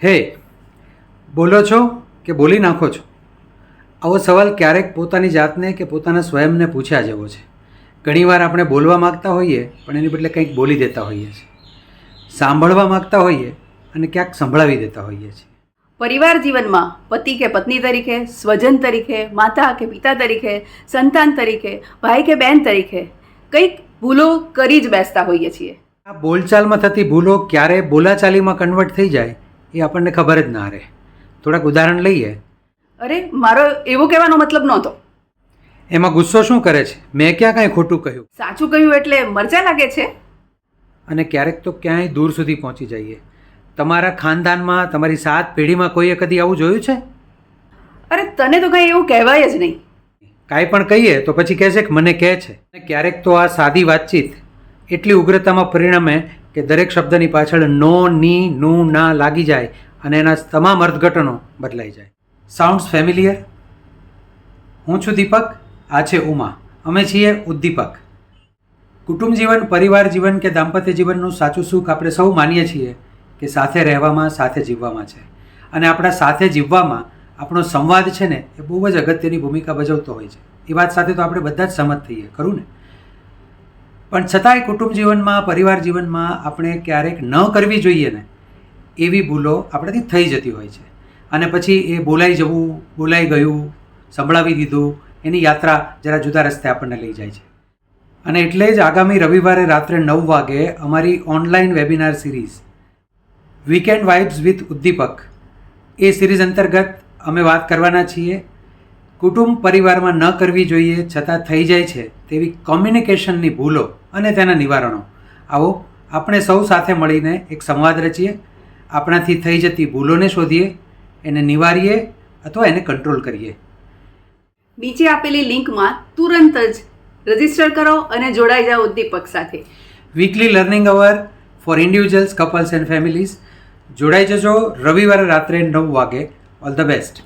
હે, બોલો છો કે બોલી નાખો છો? આવો સવાલ ક્યારેક પોતાની જાતને કે પોતાના સ્વયંને પૂછ્યા જેવો છે. ઘણીવાર આપણે બોલવા માગતા હોઈએ પણ એની બદલે કંઈક બોલી દેતા હોઈએ છીએ. સાંભળવા માગતા હોઈએ અને ક્યાંક સંભળાવી દેતા હોઈએ છીએ. પરિવાર જીવનમાં પતિ કે પત્ની તરીકે, સ્વજન તરીકે, માતા કે પિતા તરીકે, સંતાન તરીકે, ભાઈ કે બહેન તરીકે કંઈક ભૂલો કરી જ બેસતા હોઈએ છીએ. આ બોલચાલમાં થતી ભૂલો ક્યારે બોલાચાલીમાં કન્વર્ટ થઈ જાય એ આપણને ખબર જ ના રહે. થોડાક ઉદાહરણ લઈએ. અરે, મારો એવો કહેવાનો મતલબ નહોતો. એમાં ગુસ્સો શું કરે છે? મેં ક્યાં કાંઈ ખોટું કહ્યું? સાચું કહ્યું એટલે મરચા લાગે છે. અને ક્યારેક તો ક્યાંય દૂર સુધી પહોંચી જઈએ. તમારા ખાનદાનમાં, તમારી 7 પેઢીમાં કોઈએ કદી આવું જોયું છે? અરે, તને તો કંઈ એવું કહેવાય જ નહીં. કાંઈ પણ કહીએ તો પછી કહે છે કે મને કહે છે. અને ક્યારેક તો આ સાદી વાતચીત એટલી ઉગ્રતામાં પરિણમે કે દરેક શબ્દની પાછળ નો, ની, નું, ના લાગી જાય અને એના તમામ અર્થઘટનો બદલાઈ જાય. Sounds familiar? હું છું દીપક, આ છે ઉમા. અમે છીએ ઉદ્દીપક. કુટુંબ જીવન, પરિવાર જીવન કે દાંપત્ય જીવનનું સાચું સુખ આપણે સૌ માનીએ છીએ કે સાથે રહેવામાં, સાથે જીવવામાં છે. અને આપણા સાથે જીવવામાં આપણો સંવાદ છે ને એ બહુ જ અગત્યની ભૂમિકા ભજવતો હોય છે. એ વાત સાથે તો આપણે બધા જ સહમત થઈએ, ખરું ને? પણ છતાંય કુટુંબ જીવનમાં, પરિવાર જીવનમાં આપણે ક્યારેક ન કરવી જોઈએ ને એવી ભૂલો આપણાથી થઈ જતી હોય છે. અને પછી એ બોલાઈ જવું, બોલાઈ ગયું, સંભળાવી દીધું, એની યાત્રા જરા જુદા રસ્તે આપણને લઈ જાય છે. અને એટલે જ આગામી રવિવારે રાત્રે 9 વાગે અમારી online webinar series weekend vibes with ઉદ્દીપક, એ સિરીઝ અંતર્ગત અમે વાત કરવાના છીએ કુટુંબ પરિવારમાં ન કરવી જોઈએ છતાં થઈ જાય છે તેવી કોમ્યુનિકેશનની ભૂલો અને તેના નિવારણો. આવો આપણે સૌ સાથે મળીને એક સંવાદ રચીએ, આપણાથી થઈ જતી ભૂલોને શોધીએ, એને નિવારીએ અથવા એને કંટ્રોલ કરીએ. નીચે આપેલી લિંકમાં તુરંત જ રજિસ્ટર કરો અને જોડાઈ જાઓ ઉદ્દીપક સાથે. Weekly learning hour for individuals, couples and families. જોડાઈ જજો રવિવારે રાત્રે 9 વાગે. All the best.